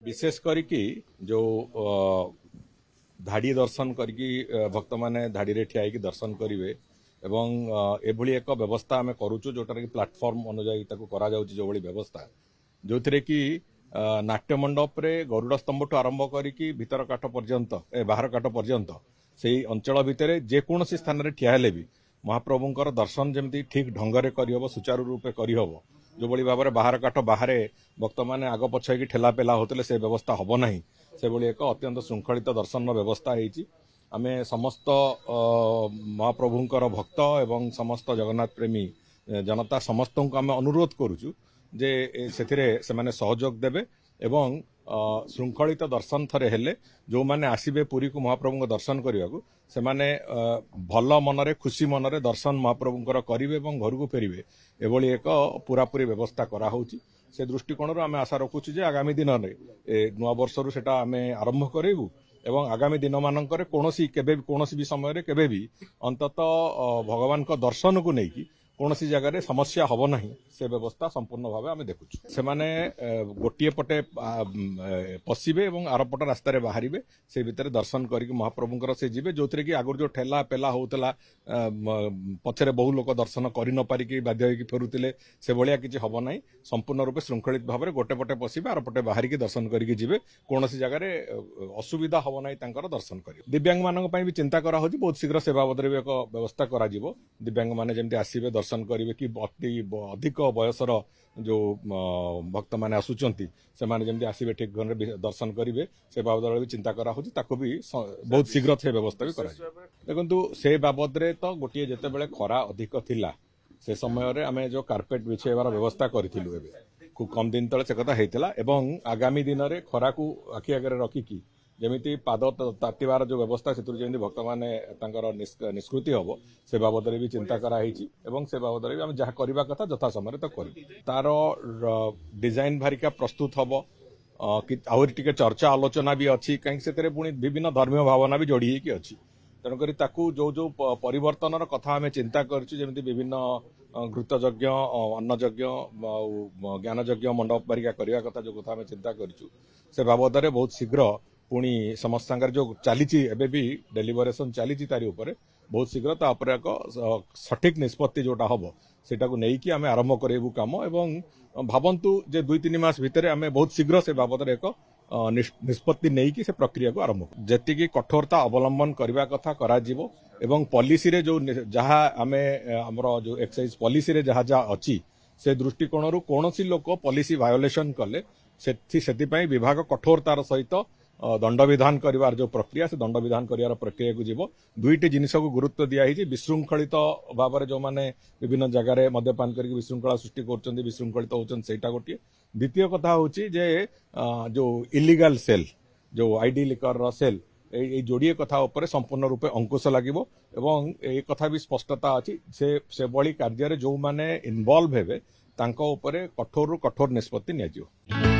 विशेष करके जो धाड़ी दर्शन करके भक्त माने धाड़ी रे ठिया होइकी दर्शन करेंगे एवं एभली एक व्यवस्था आम करुचु जोटार कि प्लाटफर्म अनुजाई करा जाउची जो भली व्यवस्था जो थे कि नाट्य मंडप रे गरुड़ स्तंभ ठू आरंभ करिकी भीतर काठ पर्यंत बाहर काठ पर्यंत से अंचल भितर जेकोसी स्थान रे ठिया हेले भी महाप्रभुंकर दर्शन जमती ठीक ढंग से करहब सुचारू रूपे करहब जो भली भाव बाहर काठ बाहर भक्त मैंने आग पछ की ठेला पेला होते से व्यवस्था हम ना से भली एक अत्यंत श्रृंखलित दर्शन व्यवस्था होती आमे समस्त महाप्रभुंकर भक्त एवं समस्त जगन्नाथ प्रेमी जनता समस्त को आम अनुरोध करुचु जे से माने सहयोग देवे एवं श्रृंखलित दर्शन थरे हेले जो माने आसीबे पुरी को महाप्रभु दर्शन करने को से माने भल मनरे खुशी मनरे दर्शन महाप्रभुंकर करिवे एवं घर को फेरिवे एभली एक पूरापूरी व्यवस्था करा होउची से दृष्टिकोण आम आशा रखुचु जे आगामी दिन में नुआ वर्षर सेटा आम आरंभ करेबू एवं आगामी दिन मानकर कौनसी भी समय केबे भी अंततः भगवान को दर्शन को लेकिन कौनसी जगह समस्या हम ना से व्यवस्था संपूर्ण भाव आम देखुचु से माने गोटे पटे पशिबे एवं आर पट रास्तार बाहर से भितर दर्शन करके महाप्रभुंकर से जीवे जो थे कि आगुरी जो ठेला पेला होता पछरे बहु लोक दर्शन कर न पारिकी बाध्य होइकी फेरुतिले से भलिया किछि हबो नाही संपूर्ण रूपे श्रृंखलित भाव में गोटे पटे पशिबे आर पटे बाहर की दर्शन करके जीवे कौनसी जगह असुविधा हम ना तांकर दर्शन करिवे दिव्यांग मानक पई भी चिंता करा होछि बहुत शीघ्र से बाबद रे एक व्यवस्था करा जिवो दिव्यांग माने जेमति आसीबे दर्शन करेंगे कि अधिक बयसर जो भक्त मैंने आसुचंती से माने जमती आसीबे ठीक घर दर्शन करेंगे से बाबद भी चिंता करा होची ताको भी बहुत शीघ्र से व्यवस्था भी करा देखंतु से बाबद रे तो गोटे जेते बेले खरा अधिक थिला से समय रे आमे जो कार्पेट बिछेबार व्यवस्था करिथिलु एबे खूब कम दिन तले से कथा हेतिला एवं आगामी दिन रे खरा को आखि आगे रखिकी जमीती पाद तातिबार जो व्यवस्था से जमी भक्त मैंने निष्कृति हम से बाबद भी चिंता कराई से बाबद भी आम जहाँ करवा कथा यथा समय तो कर तार डिजाइन भारिका प्रस्तुत हम आहरी टे चर्चा आलोचना भी अच्छी कहीं पुणी विभिन्न धर्मीय भावना भी जोड़ी होगी अच्छी तेणुक जो जो परिवर्तन कथा आम चिंता करमी विभिन्न घृतयज्ञ अन्नयज्ञ ज्ञानयज्ञ मंडप बारिका करवा कथा जो कथा आम चिंता करूँ से बाबद बहुत शीघ्र पुणी समस्त जो चली एबे भी डेलीवरेशन चली तारी ऊपर बहुत शीघ्र तापर एक सठिक निष्पत्ति जोटा हम सेटा को नहीं कि आम आरंभ करेबू काम एवं भावंतु जे 2-3 मास भितर आम बहुत शीघ्र से बाबद एक निष्पत्ति नहीं कि से प्रक्रिया को आरंभ जेतिकी कठोरता अवलंबन करने कथा करा जिवो एवं पॉलिसी रे जो जहाँ आमे हमर जो एक्साइज पॉलिसी रे जहाँ जहाँ अच्छी से दृष्टिकोण कौन लोक पॉलिसी वायोलेशन कले से विभाग कठोरतार सहित दंड विधान करिवार जो प्रक्रिया से दंड विधान करिवार प्रक्रिया को जीव दुईटी जिनिस को गुरुत्व दिखाई विशृंखलित भाव में जो मैंने विभिन्न जगार मद्यपान करके विशृंखला सृष्टि कर विशृंखलित होता गोटे द्वितीय कथा हूँ जे जो इलीगल सेल जो आईडी लिकर सेल ये जोड़िए कथा उपर संपूर्ण रूपे अंकुश लगिवो एवं ए कथा भी स्पष्टता अच्छी से भली कार्य जो माने इन्वॉल्व हेबे तांको उपरे कठोर निष्पत्ति नियाजिवो।